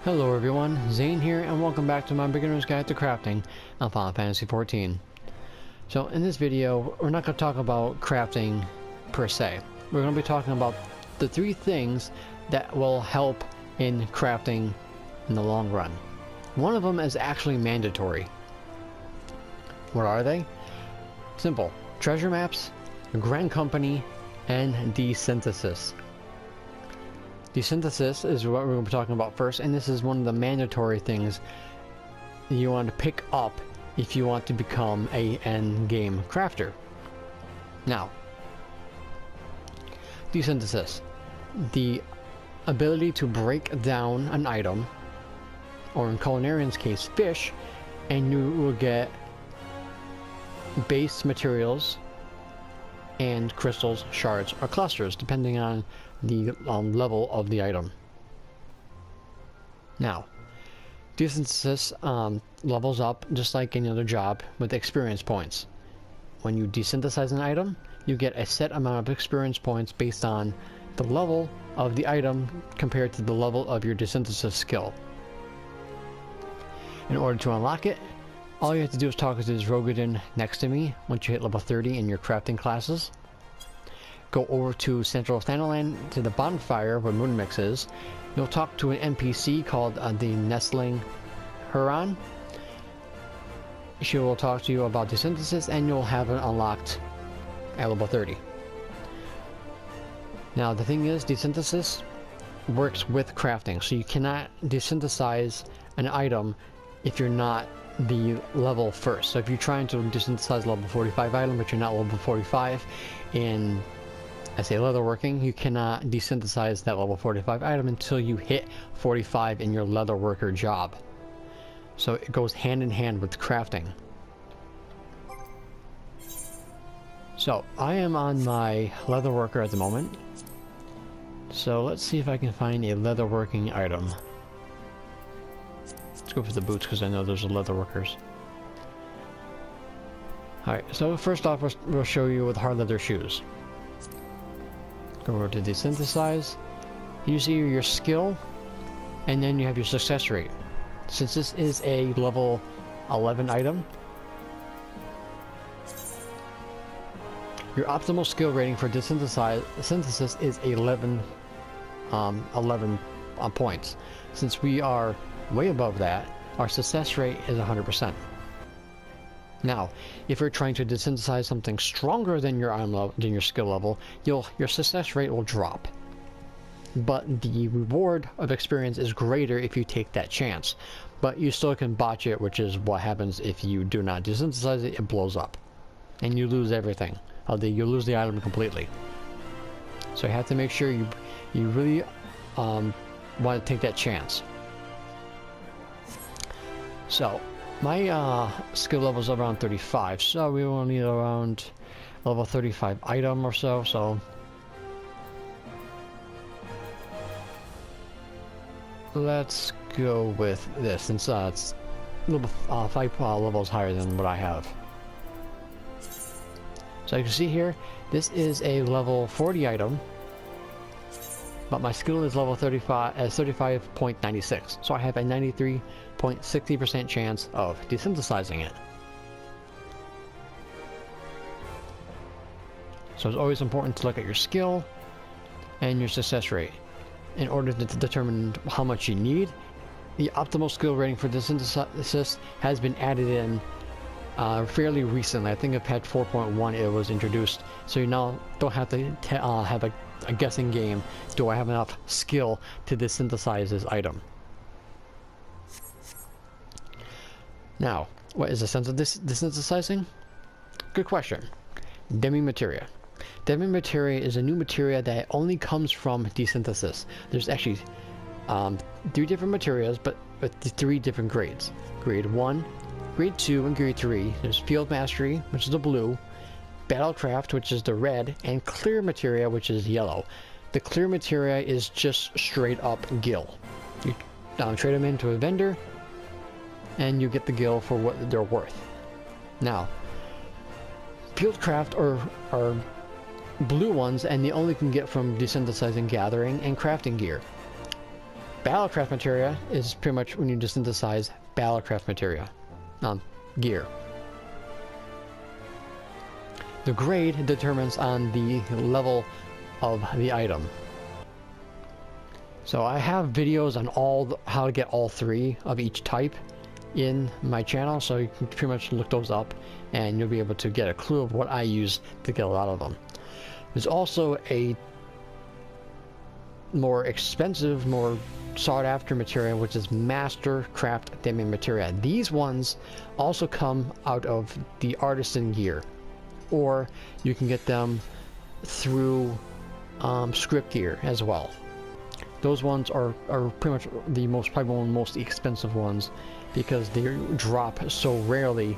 Hello everyone, Zane here, and welcome back to my beginner's guide to crafting on Final Fantasy XIV. So in this video, we're not going to talk about crafting per se. We're going to be talking about the three things that will help in crafting in the long run. One of them is actually mandatory. What are they? Simple. Treasure maps, Grand Company, and Desynthesis. Desynthesis is what we're going to be talking about first, and this is one of the mandatory things you want to pick up if you want to become a endgame crafter. Now, Desynthesis, the ability to break down an item, or in Culinarian's case, fish, and you will get base materials and crystals, shards, or clusters, depending on the level of the item. Now, Desynthesis levels up just like any other job with experience points. When you desynthesize an item, you get a set amount of experience points based on the level of the item compared to the level of your desynthesis skill. In order to unlock it, all you have to do is talk to this Rogadin next to me once you hit level 30 in your crafting classes. Go over to Central Thanalan to the bonfire where Moonmix is. You'll talk to an NPC called the Nestling Huron. She will talk to you about Desynthesis, and you'll have it unlocked at level 30. Now the thing is, Desynthesis works with crafting, so you cannot desynthesize an item if you're not the level first. So if you're trying to desynthesize level 45 item but you're not level 45 in, I say, leatherworking, you cannot desynthesize that level 45 item until you hit 45 in your leatherworker job. So it goes hand in hand with crafting. So I am on my leatherworker at the moment. So let's see if I can find a leatherworking item. Let's go for the boots because I know those are leatherworkers. Alright, so first off, we'll show you with hard leather shoes. Go over to Desynthesize. You see your skill, and then you have your success rate. Since this is a level 11 item, your optimal skill rating for synthesis is 11 points. Since we are way above that, our success rate is 100%. Now, if you're trying to desynthesize something stronger than your skill level, your success rate will drop. But the reward of experience is greater if you take that chance. But you still can botch it, which is what happens if you do not desynthesize it. It blows up, and you lose everything. You lose the item completely. So you have to make sure you really want to take that chance. So my skill level is around 35, so we will need around level 35 item or so. So let's go with this, since it's level 5 levels higher than what I have. So you can see here, this is a level 40 item, but my skill is level 35 as 35.96, so I have a 93.60% chance of desynthesizing it. So it's always important to look at your skill and your success rate in order to determine how much you need. The optimal skill rating for Desynthesis has been added in fairly recently. I think at patch 4.1 it was introduced, so you now don't have to have a guessing game. Do I have enough skill to desynthesize this item? Now, what is the sense of this desynthesizing? Good question. Demi-materia. Demi-materia is a new materia that only comes from Desynthesis. There's actually 3 different materias, but with 3 different grades. Grade 1, Grade 2, and Grade 3. There's Field Mastery, which is the blue, Battlecraft, which is the red, and Clear Materia, which is yellow. The Clear Materia is just straight up gil. You trade them into a vendor, and you get the gil for what they're worth. Now, Fieldcraft are blue ones, and they only can get from desynthesizing, gathering, and crafting gear. Battlecraft materia is pretty much when you desynthesize Battlecraft materia, gear. The grade determines on the level of the item. So I have videos on how to get all 3 of each type in my channel, so you can pretty much look those up and you'll be able to get a clue of what I use to get a lot of them. There's also a more expensive, more sought after materia, which is Mastercraft Diamond materia. These ones also come out of the artisan gear, or you can get them through script gear as well. Those ones are pretty much the probably one of the most expensive ones because they drop so rarely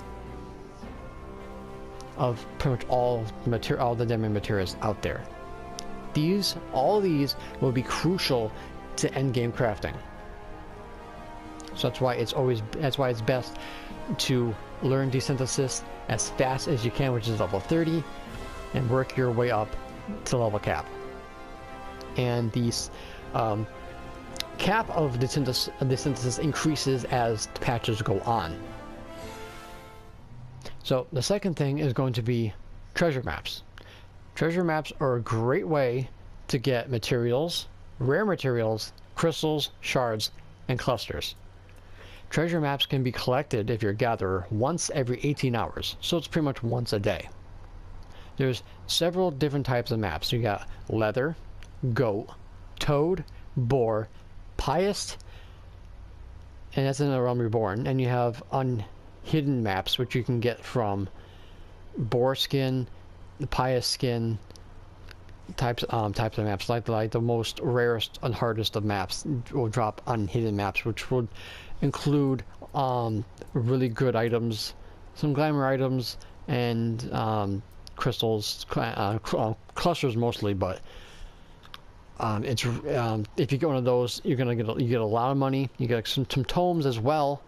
of pretty much all the diamond materials out there. All these will be crucial to endgame crafting. So that's why it's best to learn Desynthesis as fast as you can, which is level 30, and work your way up to level cap. And these cap of Desynthesis increases as the patches go on. So the second thing is going to be treasure maps. Treasure maps are a great way to get materials, rare materials, crystals, shards, and clusters. Treasure maps can be collected if you're a gatherer once every 18 hours, so it's pretty much once a day. There's several different types of maps. You got leather, goat, toad, boar, pious, and that's in the realm reborn, and you have unhidden maps which you can get from boar skin, the pious skin types of maps, like the most rarest and hardest of maps will drop unhidden maps, which would include really good items, some glamour items, and crystals, clusters mostly, but if you get one of those, you get a lot of money. You get some tomes as well,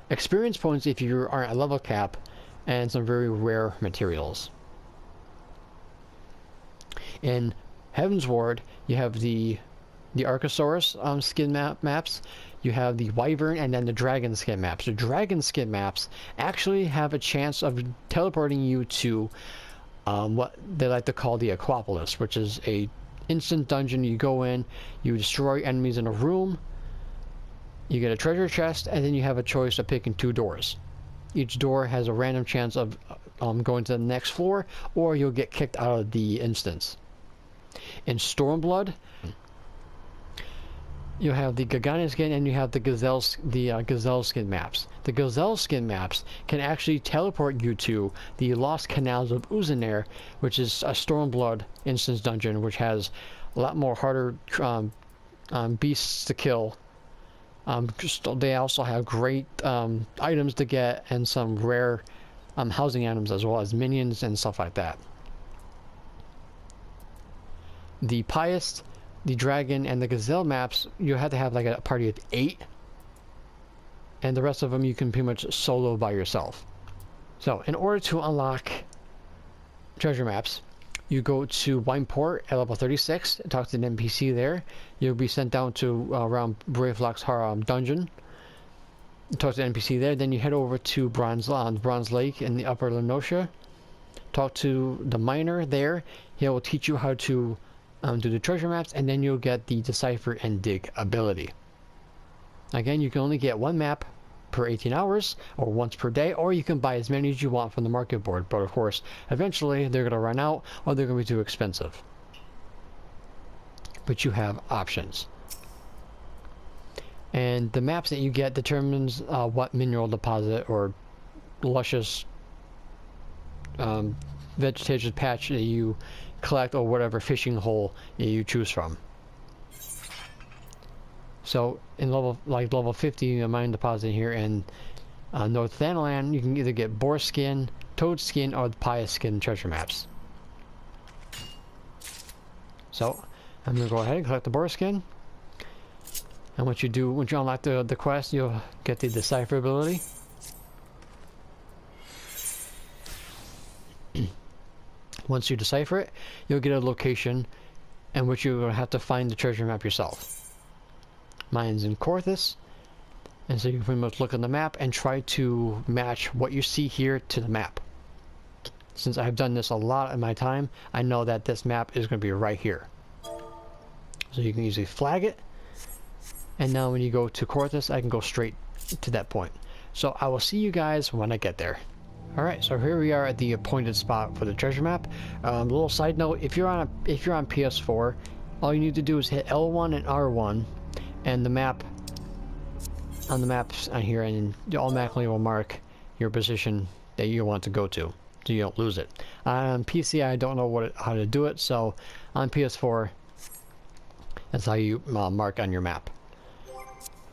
experience points if you aren't at level cap, and some very rare materials. In Heaven's Ward, you have the Archosaurus skin maps. You have the Wyvern and then the Dragon skin maps. The Dragon skin maps actually have a chance of teleporting you to what they like to call the Aquapolis, which is a instant dungeon. You go in, you destroy enemies in a room, you get a treasure chest, and then you have a choice of picking 2 doors. Each door has a random chance of going to the next floor, or you'll get kicked out of the instance. In Stormblood, you have the Gargani skin and you have the Gazelle skin maps. The Gazelle skin maps can actually teleport you to the Lost Canals of Uzenair, which is a Stormblood instance dungeon, which has a lot more harder beasts to kill. They also have great items to get and some rare housing items, as well as minions and stuff like that. The Pious, the Dragon, and the Gazelle maps, you have to have like a party of 8, and the rest of them you can pretty much solo by yourself. So in order to unlock treasure maps, you go to Wineport at level 36 and talk to an NPC there. You'll be sent down to around Bravelock's dungeon. Talk to the NPC there. Then you head over to Bronze Lake in the Upper Lenosha. Talk to the miner there. He will teach you how to do the treasure maps, and then you'll get the Decipher and Dig ability. Again, you can only get 1 map per 18 hours, or once per day, or you can buy as many as you want from the market board, but of course, eventually they're going to run out, or they're going to be too expensive. But you have options. And the maps that you get determines what mineral deposit or luscious vegetation patch that you collect, or whatever fishing hole you choose from. So in level 50, a mine deposit here in North Thanalan, you can either get boar skin, toad skin, or the pious skin treasure maps. So I'm gonna go ahead and collect the boar skin. And once you unlock the quest, you'll get the Decipher ability. Once you decipher it, you'll get a location in which you're going to have to find the treasure map yourself. Mine's in Corthus. And so you can pretty much look on the map and try to match what you see here to the map. Since I've done this a lot in my time, I know that this map is going to be right here. So you can easily flag it. And now when you go to Corthus, I can go straight to that point. So I will see you guys when I get there. Alright, so here we are at the appointed spot for the treasure map. A little side note, if you're on PS4, all you need to do is hit L1 and R1, and the map on the maps on here, and it automatically will mark your position that you want to go to, so you don't lose it. On PC, I don't know how to do it, so on PS4, that's how you mark on your map.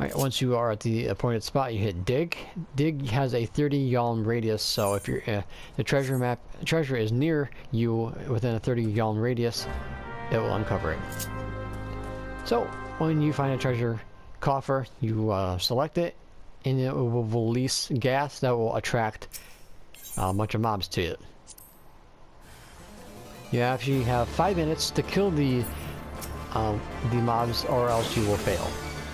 Alright, once you are at the appointed spot, you hit dig. Dig has a 30 yalm radius, so if you're the treasure is near you within a 30 yalm radius, it will uncover it. So when you find a treasure coffer, you select it, and it will release gas that will attract a bunch of mobs to it. You actually have 5 minutes to kill the mobs, or else you will fail.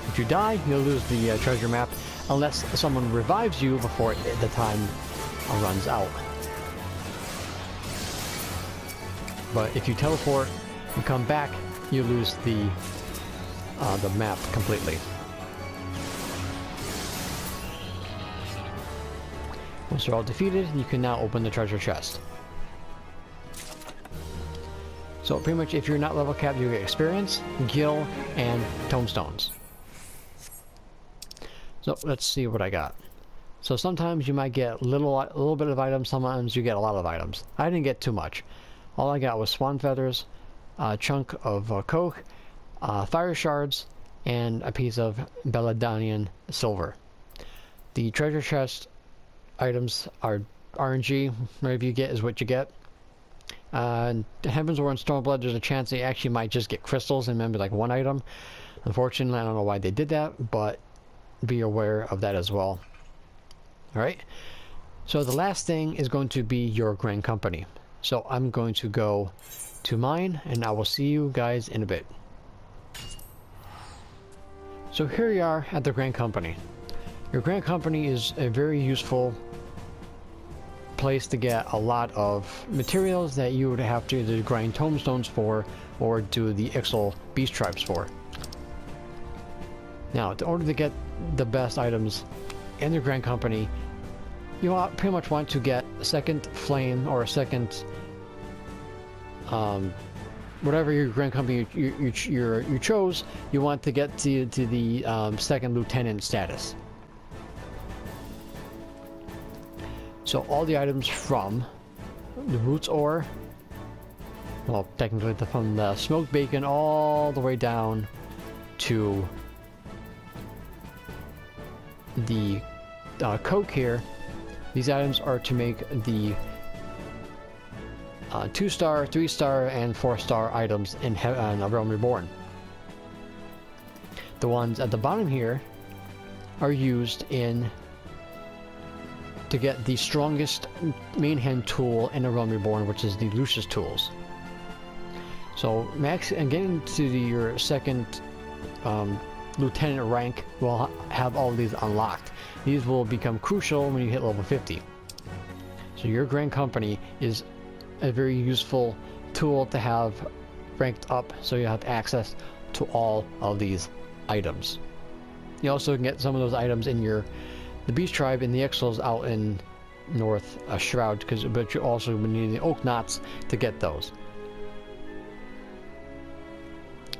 If you die, you'll lose the treasure map, unless someone revives you before the time runs out. But if you teleport and come back, you lose the map completely. Once you're all defeated, you can now open the treasure chest. So pretty much if you're not level capped, you get experience, gil, and tomestones. So let's see what I got. So sometimes you might get a little bit of items, sometimes you get a lot of items. I didn't get too much. All I got was swan feathers, a chunk of coke, fire shards, and a piece of Belladonian silver. The treasure chest items are RNG. Whatever you get is what you get. Heavens War and Stormblood, there's a chance they actually might just get crystals and maybe like one item. Unfortunately, I don't know why they did that, but be aware of that as well. Alright, so the last thing is going to be your grand company. So I'm going to go to mine, and I will see you guys in a bit. So here we are at the grand company. Your grand company is a very useful place to get a lot of materials that you would have to either grind tomestones for or do the Ixal beast tribes for. Now, in order to get the best items in the grand company, you pretty much want to get a second flame or a second whatever your grand company you chose. You want to get to the second lieutenant status. So all the items from the roots ore, well, technically from the smoked bacon all the way down to the coke here, these items are to make the 2-star, 3-star, and 4-star items in A Realm Reborn. The ones at the bottom here are used to get the strongest main hand tool in A Realm Reborn, which is the Lucius tools. So max and getting to your second lieutenant rank will have all of these unlocked. These will become crucial when you hit level 50. So your grand company is a very useful tool to have ranked up, so you have access to all of these items. You also can get some of those items in the beast tribe in the Ixals out in North Shroud, but you also need the oak knots to get those.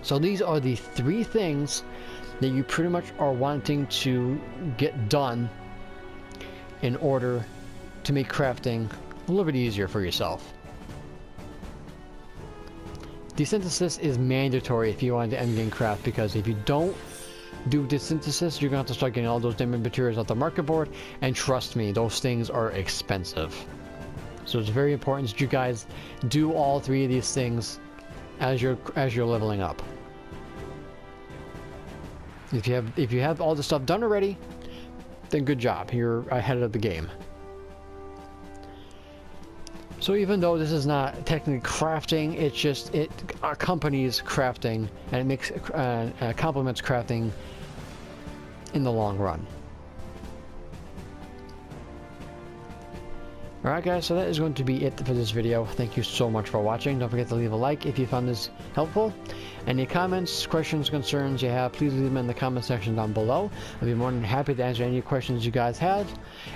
So these are the 3 things that you pretty much are wanting to get done in order to make crafting a little bit easier for yourself. Desynthesis is mandatory if you want to endgame craft, because if you don't do Desynthesis, you're going to have to start getting all those diamond materials off the market board, and trust me, those things are expensive. So it's very important that you guys do all 3 of these things as you're leveling up. If you have all the stuff done already, then good job, you're ahead of the game. So even though this is not technically crafting, it accompanies crafting, and it makes complements crafting in the long run. Alright guys, so that is going to be it for this video. Thank you so much for watching. Don't forget to leave a like if you found this helpful. Any comments, questions, concerns you have, please leave them in the comment section down below. I'll be more than happy to answer any questions you guys have.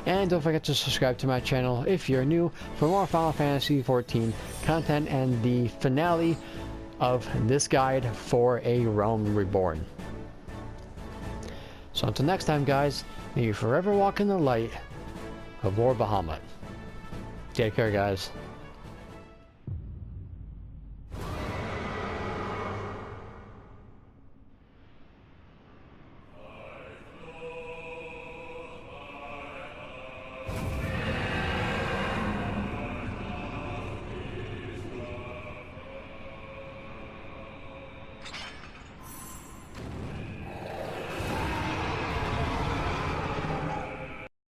And don't forget to subscribe to my channel if you're new for more Final Fantasy XIV content and the finale of this guide for A Realm Reborn. So until next time guys, may you forever walk in the light of Lord Bahamut. Take care guys.